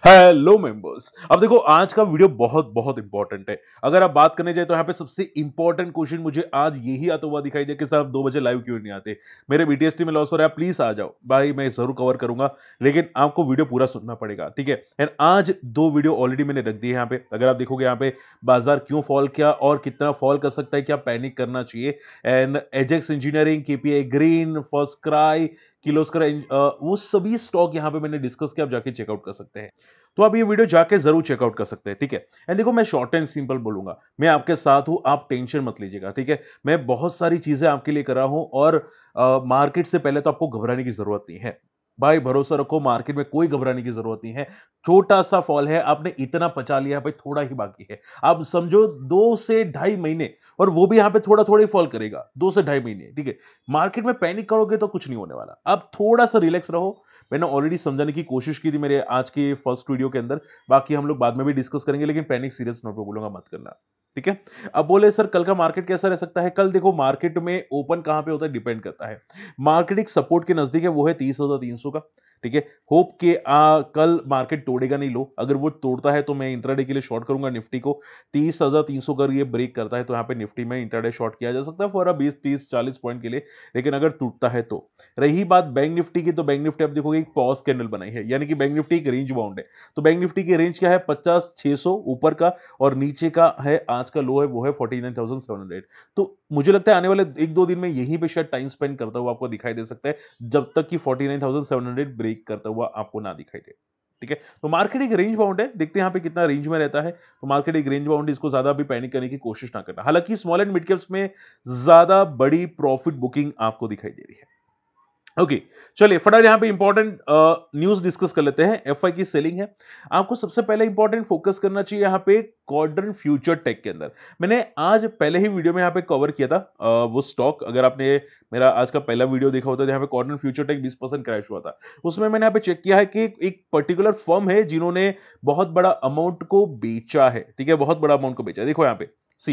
Hello members. अब देखो आज का वीडियो बहुत बहुत इंपॉर्टेंट है। अगर आप बात करने जाए तो यहाँ पे सबसे इंपॉर्टेंट क्वेश्चन मुझे आज यही आता हुआ दिखाई दे कि साहब 2 बजे लाइव क्यों नहीं आते। मेरे बीटीएसटी में लॉस हो रहा है, प्लीज आ जाओ भाई, मैं जरूर कवर करूंगा, लेकिन आपको वीडियो पूरा सुनना पड़ेगा, ठीक है। एंड आज 2 वीडियो ऑलरेडी मैंने रख दिए यहाँ पे। अगर आप देखोगे यहाँ पे बाजार क्यों फॉल किया और कितना फॉल कर सकता है, क्या पैनिक करना चाहिए। And Ajax engineering, KPI green, first cry, Kirloskar, वो सभी स्टॉक यहाँ पे मैंने डिस्कस किया, आप जाके चेकआउट कर सकते हैं। तो आप ये वीडियो जाके जरूर चेकआउट कर सकते हैं, ठीक है। एंड देखो मैं शॉर्ट एंड सिंपल बोलूंगा, मैं आपके साथ हूं, आप टेंशन मत लीजिएगा, ठीक है। मैं बहुत सारी चीजें आपके लिए कर रहा हूं और मार्केट से पहले तो आपको घबराने की जरूरत नहीं है। भाई भरोसा रखो, मार्केट में कोई घबराने की जरूरत नहीं है। छोटा सा फॉल है, आपने इतना पचा लिया है भाई, थोड़ा ही बाकी है। आप समझो 2 से ढाई महीने, और वो भी यहां पे थोड़ा थोड़ा ही फॉल करेगा, 2 से ढाई महीने, ठीक है। मार्केट में पैनिक करोगे तो कुछ नहीं होने वाला, आप थोड़ा सा रिलैक्स रहो। मैंने ऑलरेडी समझाने की कोशिश की थी मेरे आज के फर्स्ट वीडियो के अंदर, बाकी हम लोग बाद में भी डिस्कस करेंगे, लेकिन पैनिक सीरियस नोट पे बोलूंगा मत करना, ठीक है। अब बोले सर कल का मार्केट कैसा रह सकता है। कल देखो मार्केट में ओपन कहां पे होता है डिपेंड करता है। मार्केट एक सपोर्ट के नजदीक है, वो है 30,300 का, ठीक है। होप के कल मार्केट तोड़ेगा नहीं लो, अगर वो तोड़ता है तो मैं इंट्राडे के लिए शॉर्ट करूंगा निफ्टी को। 30,300 अगर ये ब्रेक करता है तो यहाँ पे निफ्टी में इंट्राडे शॉर्ट किया जा सकता है फॉर 20, 30, 40 पॉइंट के लिए, लेकिन अगर टूटता है तो। रही बात बैंक निफ्टी की, तो बैंक निफ्टी आप देखोगे एक पॉज कैंडल बनाई है, यानी कि बैंक निफ्टी एक रेंज बाउंड है। तो बैंक निफ्टी की रेंज क्या है, 50,600 ऊपर का, और नीचे का है आज का लो है वो है 49,700। तो मुझे लगता है आने वाले 1-2 दिन में यहीं पे शायद टाइम स्पेंड करता हुआ आपको दिखाई दे सकता है, जब तक कि 49,700 ब्रेक करता हुआ आपको ना दिखाई दे, ठीक है। तो मार्केट एक रेंज बाउंड है, देखते हैं यहाँ पे कितना रेंज में रहता है। तो मार्केट एक रेंज बाउंड, इसको ज्यादा भी पैनिक करने की कोशिश ना करना। हालांकि स्मॉल एंड मिड कैप्स में ज्यादा बड़ी प्रॉफिट बुकिंग आपको दिखाई दे रही है। ओके, चलिए फटाफट यहाँ पे इंपॉर्टेंट न्यूज डिस्कस कर लेते हैं। एफआई की सेलिंग है, आपको सबसे पहले इंपॉर्टेंट फोकस करना चाहिए यहाँ पे क्वाड्रेंट फ्यूचर टेक के अंदर। मैंने आज पहले ही वीडियो में यहाँ पे कवर किया था वो स्टॉक, अगर आपने मेरा आज का पहला वीडियो देखा होता है यहाँ पे क्वाड्रेंट फ्यूचर टेक 20% क्रैश हुआ था, उसमें मैंने यहाँ पे चेक किया है कि एक पर्टिकुलर फर्म है जिन्होंने बहुत बड़ा अमाउंट को बेचा है, ठीक है, बहुत बड़ा अमाउंट को बेचा है। देखो यहाँ पे सी,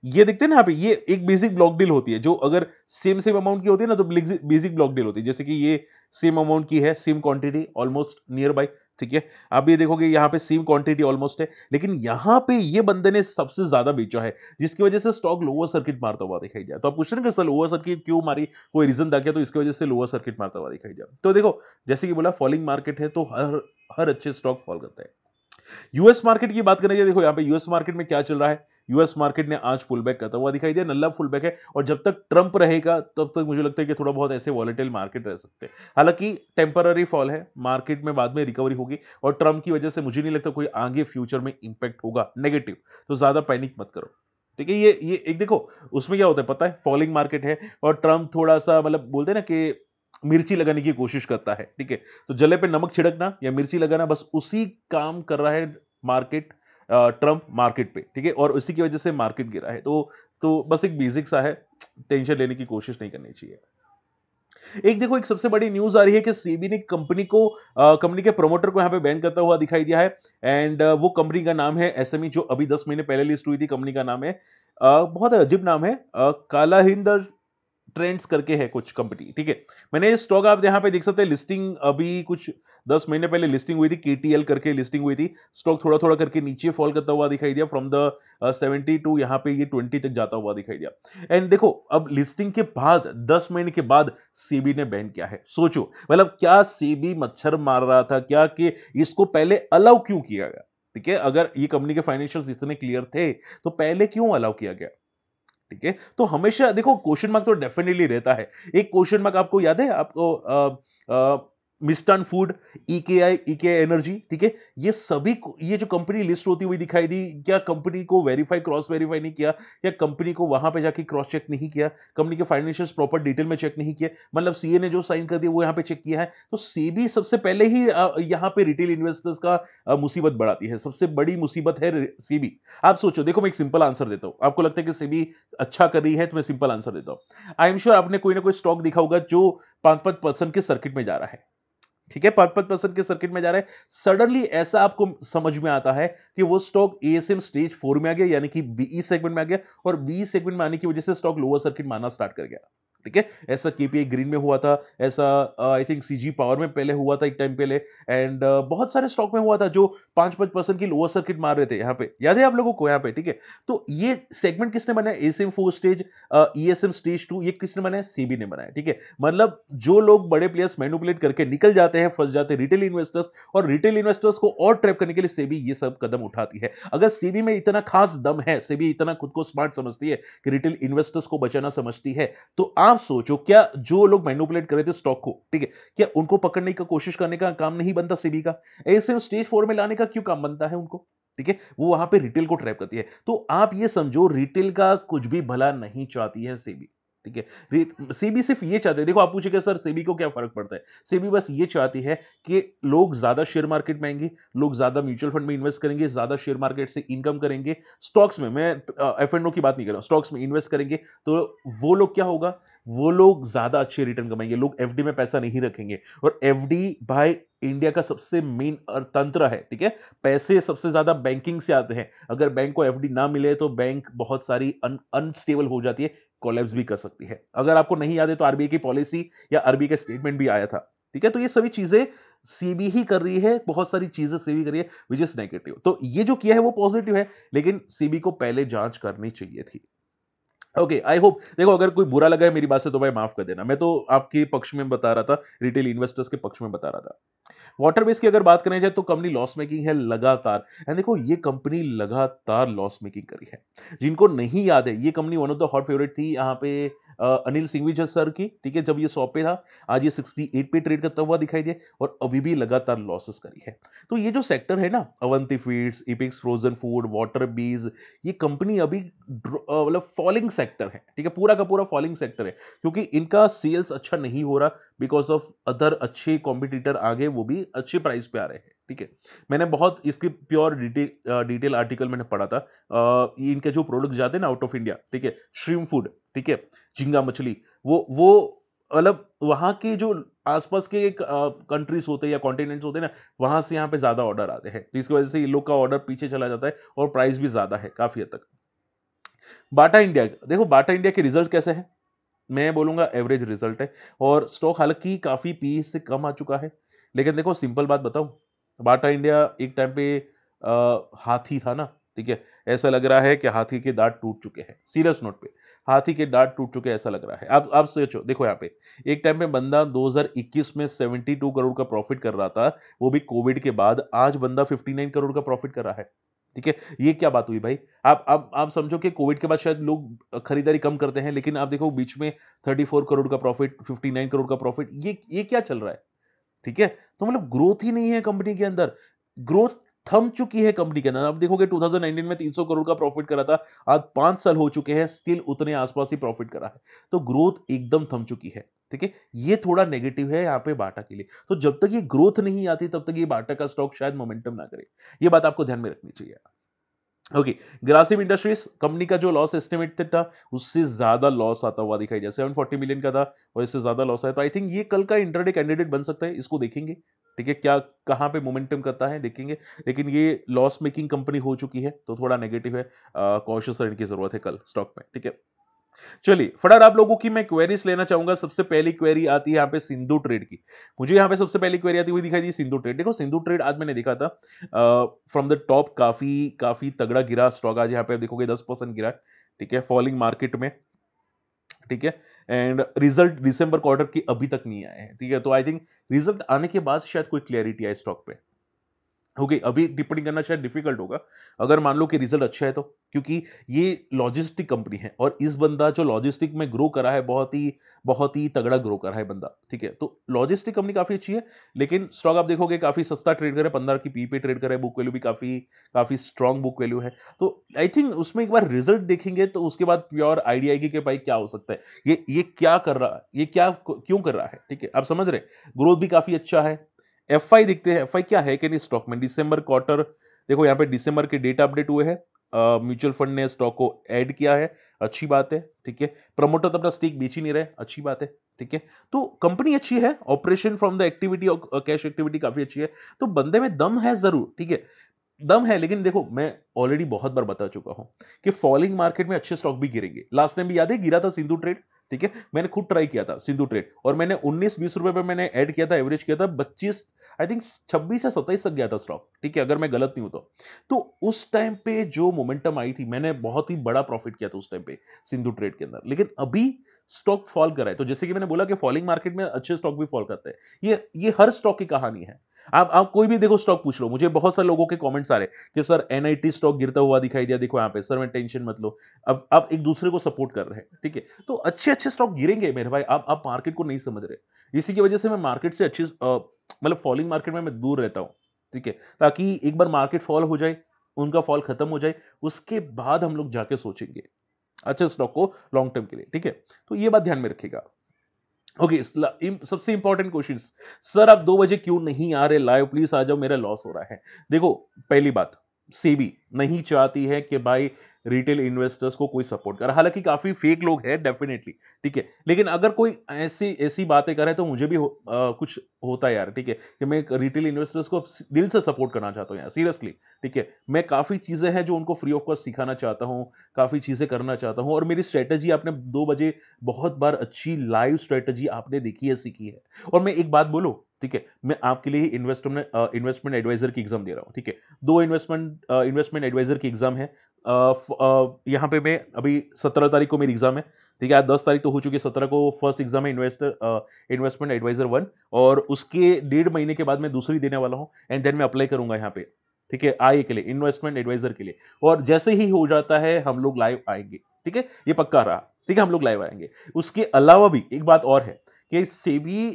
ये देखते हैं ना यहाँ पे, ये एक बेसिक ब्लॉक डील होती है, जो अगर सेम सेम अमाउंट की होती है ना तो बेसिक ब्लॉक डील होती है। जैसे कि ये सेम अमाउंट की है, same quantity, almost near by, ठीक है। आप ये देखोगे यहाँ पे सेम क्वांटिटी ऑलमोस्ट है, लेकिन यहाँ पे ये बंदे ने सबसे ज्यादा बेचा है, जिसकी वजह से स्टॉक लोअर सर्किट मारता हुआ दिखाई दिया। तो आप पूछ रहे हैं कि सर लोअर सर्किट क्यों मारी, कोई रीजन था क्या, तो इसकी वजह से लोअर सर्किट मारता हुआ दिखाई दिया। तो देखो जैसे कि बोला, फॉलिंग मार्केट है तो हर हर अच्छे स्टॉक फॉल करता है। यूएस मार्केट की बात करेंगे, देखो यहाँ पे यूएस मार्केट में क्या चल रहा है। यूएस मार्केट ने आज पुल बैक करता हुआ दिखाई दिया, नल्ला पुल बैक है, और जब तक ट्रंप रहेगा तब तक मुझे लगता है कि थोड़ा बहुत ऐसे वॉलेटाइल मार्केट रह सकते हैं। हालांकि टेम्पररी फॉल है, मार्केट में बाद में रिकवरी होगी, और ट्रंप की वजह से मुझे नहीं लगता कोई आगे फ्यूचर में इंपैक्ट होगा नेगेटिव। तो ज्यादा पैनिक मत करो, ठीक है। ये एक देखो, उसमें क्या होता है पता है, फॉलिंग मार्केट है और ट्रंप थोड़ा सा मतलब बोलते हैं ना कि मिर्ची लगाने की कोशिश करता है, ठीक है। तो जले पे नमक छिड़कना या मिर्ची लगाना, बस उसी काम कर रहा है मार्केट, ट्रंप मार्केट पे, ठीक है, और उसी की वजह से मार्केट गिरा है। तो बस एक बेसिक सा है, टेंशन लेने की कोशिश नहीं करनी चाहिए। एक देखो, एक सबसे बड़ी न्यूज आ रही है कि सेबी ने कंपनी के प्रमोटर को यहां पे बैन करता हुआ दिखाई दिया है। एंड वो कंपनी का नाम है एसएमई, जो अभी 10 महीने पहले लिस्ट हुई थी। कंपनी का नाम है बहुत अजीब नाम है, काला हिंद ट्रेंड्स करके है कुछ कंपनी, ठीक है। मैंने ये स्टॉक आप यहाँ पे देख सकते हैं, लिस्टिंग अभी कुछ 10 महीने पहले लिस्टिंग हुई थी, केटीएल करके लिस्टिंग हुई थी। स्टॉक थोड़ा थोड़ा करके नीचे फॉल करता हुआ दिखाई दिया, फ्रॉम द 70 टू यहाँ पे ये 20 तक जाता हुआ दिखाई दिया। एंड देखो अब लिस्टिंग के बाद 10 महीने के बाद सेबी ने बैन किया है। सोचो मतलब क्या सेबी मच्छर मार रहा था क्या, कि इसको पहले अलाउ क्यों किया गया, ठीक है। अगर ये कंपनी के फाइनेंशियल्स इतने क्लियर थे तो पहले क्यों अलाउ किया गया, ठीक है। तो हमेशा देखो क्वेश्चन मार्क तो डेफिनेटली रहता है। एक क्वेश्चन मार्क आपको याद है, आपको मिस्टन फूड, ईकेआई एनर्जी, ठीक है। ये सभी ये जो कंपनी लिस्ट होती हुई दिखाई दी, क्या कंपनी को वेरीफाई क्रॉस वेरीफाई नहीं किया, या कंपनी को वहां पे जाके क्रॉस चेक नहीं किया, कंपनी के फाइनेंशियल्स प्रॉपर डिटेल में चेक नहीं किया, मतलब सीए ने जो साइन कर दिया वो यहाँ पे चेक किया है। तो सेबी सबसे पहले ही यहाँ पे रिटेल इन्वेस्टर्स का मुसीबत बढ़ाती है, सबसे बड़ी मुसीबत है सेबी। आप सोचो, देखो मैं एक सिंपल आंसर देता हूं, आपको लगता है कि सेबी अच्छा कर रही है, तो मैं सिंपल आंसर देता हूं। आई एम श्योर आपने कोई ना कोई स्टॉक दिखा होगा जो 5-5% के सर्किट में जा रहा है, ठीक है, 5-5% के सर्किट में जा रहा है। सडनली ऐसा आपको समझ में आता है कि वो स्टॉक एएसएम स्टेज 4 में आ गया, यानी कि बीई सेगमेंट में आ गया, और बीई सेगमेंट में आने की वजह से स्टॉक लोअर सर्किट मारना स्टार्ट कर गया, ठीक है। ऐसा केपीआई ग्रीन में हुआ था, ऐसा आई थिंक सीजी पावर में पहले हुआ था एक टाइम पहले, एंड बहुत सारे स्टॉक में हुआ था जो 5-5% की लोअर सर्किट मार रहे थे यहाँ पे, याद है आप लोगों को यहाँ पे, ठीक है। तो ये सेगमेंट किसने बनाया, एसएम 4 स्टेज, ईएसएम स्टेज 2, ये किसने बनाया, सेबी ने बनाया, ठीक है। मतलब जो लोग बड़े प्लेयर्स मैनिपुलेट करके निकल जाते हैं, फंस जाते हैं रिटेल इन्वेस्टर्स, और रिटेल इन्वेस्टर्स को और ट्रैप करने के लिए सेबी ये सब कदम उठाती है। अगर सेबी में इतना खास दम है, सेबी इतना खुद को स्मार्ट समझती है कि रिटेल इन्वेस्टर्स को बचाना समझती है, तो आप सोचो क्या जो लोग मैनिपुलेट कर रहे थे स्टॉक को, ठीक है, क्या उनको पकड़ने की कोशिश करने का काम नहीं बनता सेबी का? ऐसे स्टेज 4 में लाने का क्यों काम बनता है उनको? ठीक है, वो वहां पे रिटेल को ट्रैप करती है। तो आप ये समझो रिटेल का कुछ भी भला नहीं चाहती है सेबी, ठीक है। सेबी सिर्फ ये चाहते हैं, देखो आप पूछेंगे सर सेबी को क्या फर्क पड़ता है, सेबी बस ये चाहती है कि लोग ज्यादा शेयर मार्केट में आएंगे, लोग ज्यादा म्यूचुअल फंड में इन्वेस्ट करेंगे, ज्यादा शेयर मार्केट से इनकम करेंगे, स्टॉक्स में, मैं एफ एंड ओ की बात नहीं कर रहा हूं, स्टॉक्स में इन्वेस्ट करेंगे, तो वो लोग क्या होगा, वो लोग ज्यादा अच्छे रिटर्न कमाएंगे, लोग एफडी में पैसा नहीं रखेंगे, और एफडी भाई इंडिया का सबसे मेन तंत्र है, ठीक है। पैसे सबसे ज्यादा बैंकिंग से आते हैं, अगर बैंक को एफडी ना मिले तो बैंक बहुत सारी अनस्टेबल हो जाती है, कोलैप्स भी कर सकती है। अगर आपको नहीं याद है तो आरबीआई की पॉलिसी या आरबीआई का स्टेटमेंट भी आया था, ठीक है। तो ये सभी चीजें सीबी ही कर रही है, बहुत सारी चीजें सीबी कर रही है विच इज नेगेटिव। तो ये जो किया है वो पॉजिटिव है, लेकिन सीबी को पहले जांच करनी चाहिए थी। ओके, आई होप, देखो अगर कोई बुरा लगा है मेरी बात से तो भाई माफ कर देना, मैं तो आपके पक्ष में बता रहा था, रिटेल इन्वेस्टर्स के पक्ष में बता रहा था। वाटरबेस की अगर बात करें जाए तो कंपनी लॉस मेकिंग है लगातार, एंड देखो ये कंपनी लगातार लॉस मेकिंग करी है। जिनको नहीं याद है, ये company one of the hot favourite थी यहाँ पे अनिल सिंघवी सर की, ठीक है, जब ये 100 पे था, आज ये 68 पे ट्रेड करता हुआ दिखाई दे, और अभी भी लगातार लॉसेस करी है। तो ये जो सेक्टर है ना, Avanti feeds, इपिक्स frozen food, water बीज, ये कंपनी अभी मतलब फॉलिंग सेक्टर है, ठीक है, पूरा का पूरा फॉलिंग सेक्टर है, क्योंकि इनका सेल्स अच्छा नहीं हो रहा बिकॉज ऑफ अदर अच्छे कॉम्पिटिटर आगे, वो भी अच्छे प्राइस पे आ रहे हैं, ठीक है। मैंने बहुत इसकी प्योर डिटेल आर्टिकल मैंने पढ़ा था। ये इनके जो प्रोडक्ट जाते हैं ना आउट ऑफ इंडिया, ठीक है, श्रिम फूड, ठीक है, झींगा मछली, वो मतलब वहां के जो आसपास के कंट्रीज होते हैं या कॉन्टिनेंट्स होते हैं ना, वहां से यहाँ पे ज्यादा ऑर्डर आते हैं, तो इसकी वजह से ये लोग का ऑर्डर पीछे चला जाता है, और प्राइस भी ज्यादा है काफी हद तक। बाटा इंडिया, देखो बाटा इंडिया के रिजल्ट कैसे हैं, मैं बोलूंगा एवरेज रिजल्ट है, और स्टॉक हालांकि काफी पी से कम आ चुका है, लेकिन देखो सिंपल बात बताऊं, बाटा इंडिया एक टाइम पे हाथी था ना, ठीक है, ऐसा लग रहा है कि हाथी के दांत टूट चुके हैं, सीरियस नोट पे, हाथी के दांत टूट चुके हैं ऐसा लग रहा है। आप सोचो, देखो यहाँ पे एक टाइम पे बंदा 2021 में 72 करोड़ का प्रॉफिट कर रहा था, वो भी कोविड के बाद, आज बंदा 59 करोड़ का प्रॉफिट कर रहा है, ठीक है। ये क्या बात हुई भाई, आप समझो कि कोविड के बाद शायद लोग खरीदारी कम करते हैं, लेकिन आप देखो बीच में 34 करोड़ का प्रॉफिट, 59 करोड़ का प्रॉफिट, ये क्या चल रहा है, ठीक है। तो मतलब ग्रोथ ही नहीं है कंपनी के अंदर, ग्रोथ थम चुकी है कंपनी के अंदर। आप देखोगे 2019 में 300 करोड़ का प्रॉफिट करा था, आज 5 साल हो चुके हैं, स्टिल उतने आसपास ही प्रॉफिट करा है, तो ग्रोथ एकदम थम चुकी है, ठीक है। ये थोड़ा नेगेटिव है यहाँ पे बाटा के लिए, तो जब तक ये ग्रोथ नहीं आती तब तक ये बाटा का स्टॉक शायद मोमेंटम ना करे, ये बात आपको ध्यान में रखनी चाहिए। ओके, ग्रासिम इंडस्ट्रीज कंपनी का जो लॉस एस्टिमेटेड था उससे ज्यादा लॉस आता हुआ दिखाई दिया, 740 मिलियन का था और इससे ज्यादा लॉस आया, तो आई थिंक ये कल का इंटरडे कैंडिडेट बन सकता है, इसको देखेंगे, ठीक है, क्या कहां पे मोमेंटम करता है देखेंगे, लेकिन ये लॉस मेकिंग कंपनी हो चुकी है तो थोड़ा नेगेटिव है, कॉशियस रहने की जरूरत है कल स्टॉक में, ठीक है। चलिए फटाफट आप लोगों की मैं क्वेरीज लेना चाहूंगा। सबसे पहली क्वेरी आती है यहाँ पे सिंधु ट्रेड की, मुझे यहाँ पे सबसे पहली क्वेरी आती हुई दिखाई दी सिंधु ट्रेड। देखो सिंधु ट्रेड आज मैंने देखा था फ्रॉम द टॉप काफी काफी तगड़ा गिरा स्टॉक, आज यहाँ पे देखोगे 10% गिरा, ठीक है, फॉलिंग मार्केट में, ठीक है। एंड रिजल्ट दिसंबर क्वार्टर की अभी तक नहीं आए हैं, ठीक है, तो आई थिंक रिजल्ट आने के बाद शायद कोई क्लैरिटी आए स्टॉक पे। ओके, अभी टिप्पणी करना शायद डिफिकल्ट होगा, अगर मान लो कि रिजल्ट अच्छा है तो, क्योंकि ये लॉजिस्टिक कंपनी है और इस बंदा जो लॉजिस्टिक में ग्रो करा है बहुत ही तगड़ा ग्रो करा है बंदा, ठीक है। तो लॉजिस्टिक कंपनी काफी अच्छी है, लेकिन स्टॉक आप देखोगे काफी सस्ता ट्रेड करे, 15 की पी पे ट्रेड करे, बुक वैल्यू भी काफी काफी स्ट्रॉन्ग बुक वैल्यू है, तो आई थिंक उसमें एक बार रिजल्ट देखेंगे तो उसके बाद प्योर आइडिया आएगी कि भाई क्या हो सकता है, ये क्या कर रहा है, ये क्या क्यों कर रहा है, ठीक है, आप समझ रहे, ग्रोथ भी काफी अच्छा है। एफआई दिखते हैं, एफआई क्या है कि नहीं स्टॉक में, दिसंबर क्वार्टर, देखो यहाँ पे दिसंबर के डेटा अपडेट हुए हैं, म्यूचुअल फंड ने स्टॉक को ऐड किया है, अच्छी बात है, ठीक है। प्रमोटर तो अपना स्टेक बेच ही नहीं रहे, अच्छी बात है, ठीक है। तो कंपनी अच्छी है, ऑपरेशन फ्रॉम द एक्टिविटी और कैश एक्टिविटी काफी अच्छी है, तो बंदे में दम है जरूर, ठीक है। दम है, लेकिन देखो मैं ऑलरेडी बहुत बार बता चुका हूं कि फॉलिंग मार्केट में अच्छे स्टॉक भी गिरेंगे। लास्ट टाइम भी याद है गिरा था सिंधु ट्रेड, ठीक है, मैंने खुद ट्राई किया था सिंधु ट्रेड, और मैंने 19-20 रुपए पे मैंने ऐड किया था, एवरेज किया था 25, आई थिंक 26 या 27 तक गया था स्टॉक, ठीक है, अगर मैं गलत नहीं हूं तो उस टाइम पे जो मोमेंटम आई थी, मैंने बहुत ही बड़ा प्रॉफिट किया था उस टाइम पे सिंधु ट्रेड के अंदर। लेकिन अभी स्टॉक फॉल कर रहा है, तो जैसे कि मैंने बोला कि फॉलिंग मार्केट में अच्छे स्टॉक भी फॉल करते हैं, ये हर स्टॉक की कहानी है। आप कोई भी देखो स्टॉक पूछ लो, मुझे बहुत सारे लोगों के कमेंट्स आ रहे हैं कि सर एनआईटी स्टॉक गिरता हुआ दिखाई दिया, देखो यहाँ पे सर, मैं टेंशन मत लो। अब आप एक दूसरे को सपोर्ट कर रहे हैं, ठीक है, तो अच्छे अच्छे स्टॉक गिरेंगे मेरे भाई, आप मार्केट को नहीं समझ रहे। इसी की वजह से मैं मार्केट से अच्छी मतलब फॉलिंग मार्केट में मैं दूर रहता हूं, ठीक है, ताकि एक बार मार्केट फॉल हो जाए, उनका फॉल खत्म हो जाए, उसके बाद हम लोग जाके सोचेंगे अच्छे स्टॉक को लॉन्ग टर्म के लिए, ठीक है। तो ये बात ध्यान में रखिएगा। ओके, सबसे इंपॉर्टेंट क्वेश्चन, सर आप 2 बजे क्यों नहीं आ रहे लाइव, प्लीज आ जाओ, मेरा लॉस हो रहा है। देखो, पहली बात, सेबी नहीं चाहती है कि भाई रिटेल इन्वेस्टर्स को कोई सपोर्ट करे, हालांकि काफी फेक लोग हैं डेफिनेटली, ठीक है, लेकिन अगर कोई ऐसी ऐसी बातें करे तो मुझे भी कुछ होता है यार, ठीक है, कि मैं रिटेल इन्वेस्टर्स को दिल से सपोर्ट करना चाहता हूँ यार, सीरियसली, ठीक है। मैं काफी चीजें हैं जो उनको फ्री ऑफ कॉस्ट सिखाना चाहता हूँ, काफी चीजें करना चाहता हूँ, और मेरी स्ट्रेटेजी आपने 2 बजे बहुत बार अच्छी लाइव स्ट्रेटजी आपने देखी है, सीखी है। और मैं एक बात बोलूं, ठीक है, मैं आपके लिए इन्वेस्टमेंट एडवाइजर की एग्जाम दे रहा हूं, ठीक है, 2 इन्वेस्टमेंट एडवाइजर की एग्जाम है। यहाँ पे मैं अभी 17 तारीख को मेरी एग्जाम है, ठीक है, आज 10 तारीख तो हो चुकी है, 17 को फर्स्ट एग्जाम है इन्वेस्टमेंट एडवाइजर 1, और उसके 1.5 महीने के बाद मैं दूसरी देने वाला हूँ, एंड देन मैं अप्लाई करूंगा यहाँ पे, ठीक है, आई के लिए, इन्वेस्टमेंट एडवाइजर के लिए। और जैसे ही हो जाता है हम लोग लाइव आएंगे, ठीक है, ये पक्का रहा, ठीक है, हम लोग लाइव आएंगे। उसके अलावा भी एक बात और है कि SEBI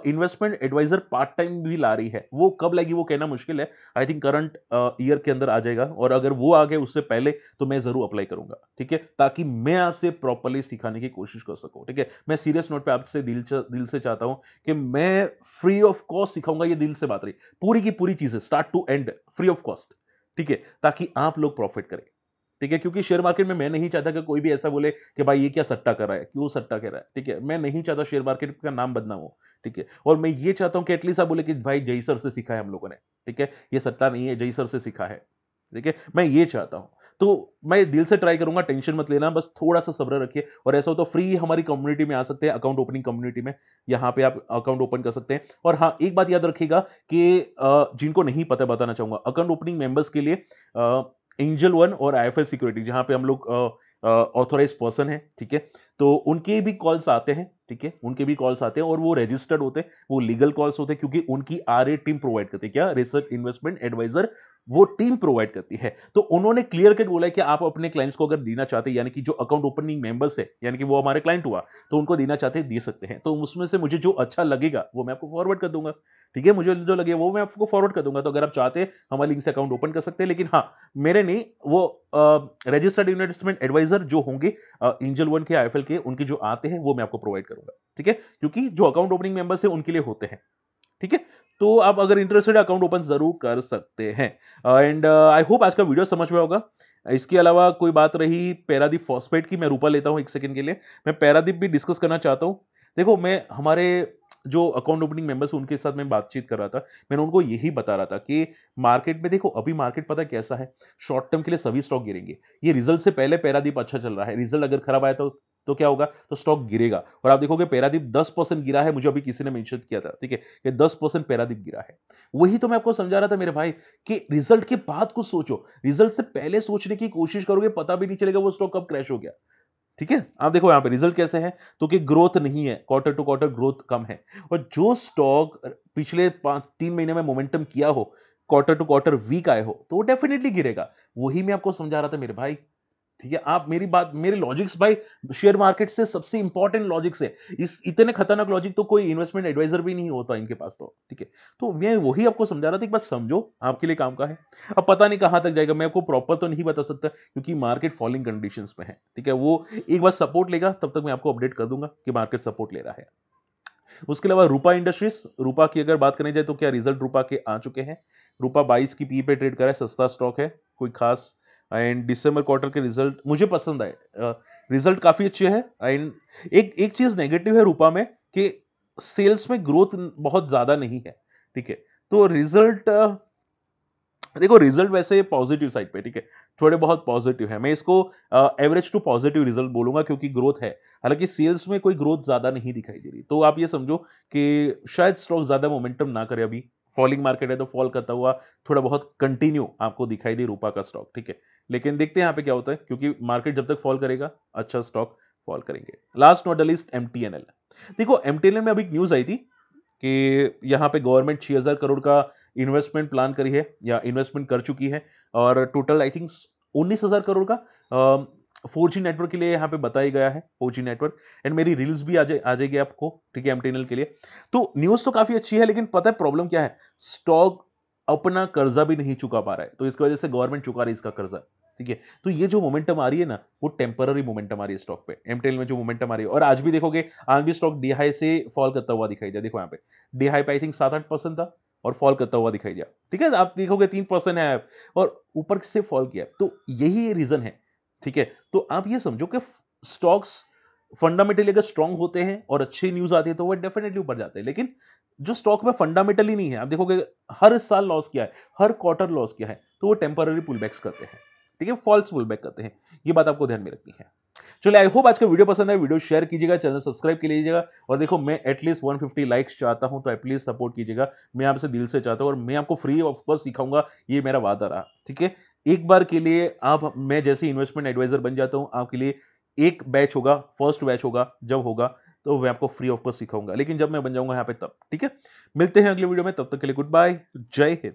investment adviser part time भी ला रही है, वो कब लाएगी वो कहना मुश्किल है, आई थिंक करंट ईयर के अंदर आ जाएगा, और अगर वो आ गए उससे पहले तो मैं जरूर अप्लाई करूंगा, ठीक है, ताकि मैं आपसे प्रॉपर्ली सिखाने की कोशिश कर सकूं, ठीक है। मैं सीरियस नोट पे आपसे दिल से चाहता हूं कि मैं फ्री ऑफ कॉस्ट सिखाऊंगा, ये दिल से बात रही, पूरी की पूरी चीजें start to end free of cost, ठीक है, ताकि आप लोग प्रॉफिट करें, ठीक है, क्योंकि शेयर मार्केट में मैं नहीं चाहता कि कोई भी ऐसा बोले कि भाई ये क्या सट्टा कर रहा है, क्यों सट्टा कर रहा है, ठीक है, मैं नहीं चाहता शेयर मार्केट का नाम बदनाम हो, ठीक है, और मैं ये चाहता हूं कि एटलीस्ट आप बोले कि भाई जय सर से सीखा है हम लोगों ने, ठीक है, ये सट्टा नहीं है, जय सर से सीखा है, ठीक है, मैं ये चाहता हूं। तो मैं दिल से ट्राई करूंगा, टेंशन मत लेना, बस थोड़ा सा सब्र रखिए, और ऐसा हो तो फ्री हमारी कम्युनिटी में आ सकते हैं, अकाउंट ओपनिंग कम्युनिटी में, यहां पे आप अकाउंट ओपन कर सकते हैं। और हाँ, एक बात याद रखिएगा कि जिनको नहीं पता बताना चाहूंगा, अकाउंट ओपनिंग मेंबर्स के लिए एंजल वन और आईएफएल सिक्योरिटी, जहां पे हम लोग ऑथोराइज पर्सन है, ठीक है, तो उनके भी कॉल्स आते हैं, ठीक है, उनके भी कॉल्स आते हैं, और वो रजिस्टर्ड होते हैं, वो लीगल कॉल्स होते हैं, क्योंकि उनकी आरए टीम प्रोवाइड करती है, क्या, रिसर्च इन्वेस्टमेंट एडवाइजर, वो टीम प्रोवाइड करती है। तो उन्होंने क्लियर कट बोला है कि आप अपने क्लाइंट्स को अगर देना चाहते हैं, यानी कि जो अकाउंट ओपनिंग मेंबर्स है, यानी कि वो हमारे क्लाइंट हुआ, तो उनको देना चाहते हैं, दे सकते हैं। तो उसमें से मुझे जो अच्छा लगेगा वो मैं आपको फॉरवर्ड कर दूंगा, ठीक है, मुझे जो लगे वो मैं आपको फॉरवर्ड कर दूंगा। तो अगर आप चाहते हैं हमारे लिंक से अकाउंट ओपन कर सकते हैं, लेकिन हाँ, मेरे नहीं, वो रजिस्टर्ड इन्वेस्टमेंट एडवाइजर जो होंगे एंजल वन के, आईएफएल के, उनके जो आते हैं वो मैं आपको प्रोवाइड करूंगा, ठीक है, क्योंकि जो अकाउंट ओपनिंग मेंबर्स है उनके लिए होते हैं, ठीक है। तो आप अगर इंटरेस्टेड अकाउंट ओपन जरूर कर सकते हैं। एंड आई होप आज का वीडियो समझ में होगा। इसके अलावा कोई बात रही पैरादीप फॉस्फेट की, मैं रूपा लेता हूं 1 सेकंड के लिए, मैं पैरादीप भी डिस्कस करना चाहता हूं। देखो, मैं हमारे जो अकाउंट ओपनिंग मेंबर्स उनके साथ मैं बातचीत कर रहा था, मैंने उनको यही बता रहा था कि मार्केट में देखो, अभी मार्केट पता कैसा है, शॉर्ट टर्म के लिए सभी स्टॉक गिरेंगे। ये रिजल्ट से पहले पैरादीप अच्छा चल रहा है, रिजल्ट अगर खराब आया तो क्या होगा, तो स्टॉक गिरेगा। और आप देखोगे पैरादीप 10% गिरा है, मुझे अभी किसी ने मेंशन किया था, ठीक है, कि 10% पैरादीप गिरा है। वही तो मैं आपको समझा रहा था मेरे भाई, कि रिजल्ट के बाद कुछ सोचो, रिजल्ट से पहले सोचने की कोशिश करोगे, पता भी नहीं चलेगा वो स्टॉक कब क्रैश हो गया, ठीक है। आप देखो यहां पे रिजल्ट कैसे है, तो कि ग्रोथ नहीं है, क्वार्टर टू क्वार्टर ग्रोथ कम है, और जो स्टॉक पिछले 5-3 महीने में मोमेंटम किया हो, क्वार्टर टू क्वार्टर वीक आए हो, तो वो डेफिनेटली गिरेगा। वही मैं आपको समझा रहा था मेरे भाई, ठीक है। आप मेरी बात, मेरे लॉजिक्स भाई शेयर मार्केट से सबसे इंपॉर्टेंट लॉजिक्स है, इस इतने खतरनाक लॉजिक तो कोई इन्वेस्टमेंट एडवाइजर भी नहीं होता इनके पास, तो ठीक है। तो मैं वही आपको समझा रहा था, एक बात समझो, आपके लिए काम का है। अब पता नहीं कहां तक जाएगा, मैं आपको प्रॉपर तो नहीं बता सकता, क्योंकि मार्केट फॉलिंग कंडीशंस में है, ठीक है। वो एक बार सपोर्ट लेगा तब तक मैं आपको अपडेट कर दूंगा कि मार्केट सपोर्ट ले रहा है। उसके अलावा रूपा इंडस्ट्रीज, रूपा की अगर बात करें जाए तो क्या रिजल्ट रूपा के आ चुके हैं। रूपा 22 की पी पे ट्रेड करा है, सस्ता स्टॉक है, कोई खास। एंड दिसंबर क्वार्टर के रिजल्ट मुझे पसंद आए, रिजल्ट काफी अच्छे हैं। एंड एक एक चीज नेगेटिव है रूपा में, कि सेल्स में ग्रोथ बहुत ज्यादा नहीं है, ठीक है। तो रिजल्ट देखो रिजल्ट वैसे पॉजिटिव साइड पे, ठीक है, थोड़े बहुत पॉजिटिव है। मैं इसको एवरेज टू पॉजिटिव रिजल्ट बोलूंगा क्योंकि ग्रोथ है। हालांकि सेल्स में कोई ग्रोथ ज्यादा नहीं दिखाई दे रही, तो आप ये समझो कि शायद स्टॉक ज्यादा मोमेंटम ना करे अभी। फॉलिंग मार्केट है तो फॉल करता हुआ थोड़ा बहुत कंटिन्यू आपको दिखाई दे रूपा का स्टॉक, ठीक है। लेकिन देखते हैं यहाँ पे क्या होता है, क्योंकि मार्केट जब तक फॉल करेगा अच्छा स्टॉक फॉल करेंगे। Last not the least MTNL. देखो एमटीएनएल में अभी न्यूज आई थी कि यहाँ पे गवर्नमेंट 6,000 करोड़ का इन्वेस्टमेंट प्लान करी है या इन्वेस्टमेंट कर चुकी है, और टोटल आई थिंक 19,000 करोड़ का 4G नेटवर्क के लिए यहाँ पे बताया गया है। 4G नेटवर्क एंड मेरी रील्स भी आ जाएगी आपको, ठीक है, एमटीएनएल के लिए। तो न्यूज तो काफी अच्छी है, लेकिन पता है प्रॉब्लम क्या है, स्टॉक अपना कर्जा भी नहीं चुका पा रहा है, तो इसकी वजह से गवर्नमेंट चुका रही है इसका कर्जा, ठीक है। तो ये जो मोमेंटम आ रही है ना, वो टेम्पररी मोमेंटम आ रही है स्टॉक पे, एमटीएनएल में जो मोमेंटम आ रही है। और आज भी देखोगे, आज भी स्टॉक डी हाई से फॉल करता हुआ दिखाई दिया। देखो यहाँ पे डी हाई पे आई थिंक 7-8% था और फॉल करता हुआ दिखाई दिया, ठीक है। आप देखोगे 3% है और ऊपर से फॉल किया, तो यही रीजन है, ठीक है। तो आप ये समझो कि स्टॉक्स फंडामेंटली अगर स्ट्रांग होते हैं और अच्छी न्यूज आती है तो वो डेफिनेटली ऊपर जाते हैं। लेकिन जो स्टॉक में फंडामेंटली नहीं है, आप देखोगे हर साल लॉस किया है, हर क्वार्टर लॉस किया है, तो वो टेम्पररी पुलबैक्स करते हैं, ठीक है, फॉल्स पुलबैक करते हैं। ये बात आपको ध्यान में रखनी है। चलिए, आई होप आज का वीडियो पसंद है, वीडियो शेयर कीजिएगा, चैनल सब्सक्राइब कर लीजिएगा। और देखो मैं एटलीस्ट 150 लाइक्स चाहता हूं, तो प्लीज सपोर्ट कीजिएगा। मैं आपसे दिल से चाहता हूं और मैं आपको फ्री ऑफ कॉस्ट सिखाऊंगा, ये मेरा वादा रहा, ठीक है। एक बार के लिए आप मैं जैसे इन्वेस्टमेंट एडवाइजर बन जाता हूं आपके लिए, एक बैच होगा, फर्स्ट बैच होगा, जब होगा तो मैं आपको फ्री ऑफ कॉस्ट सिखाऊंगा। लेकिन जब मैं बन जाऊंगा यहाँ पे तब, ठीक है। मिलते हैं अगले वीडियो में, तब तक के लिए गुड बाय, जय हिंद।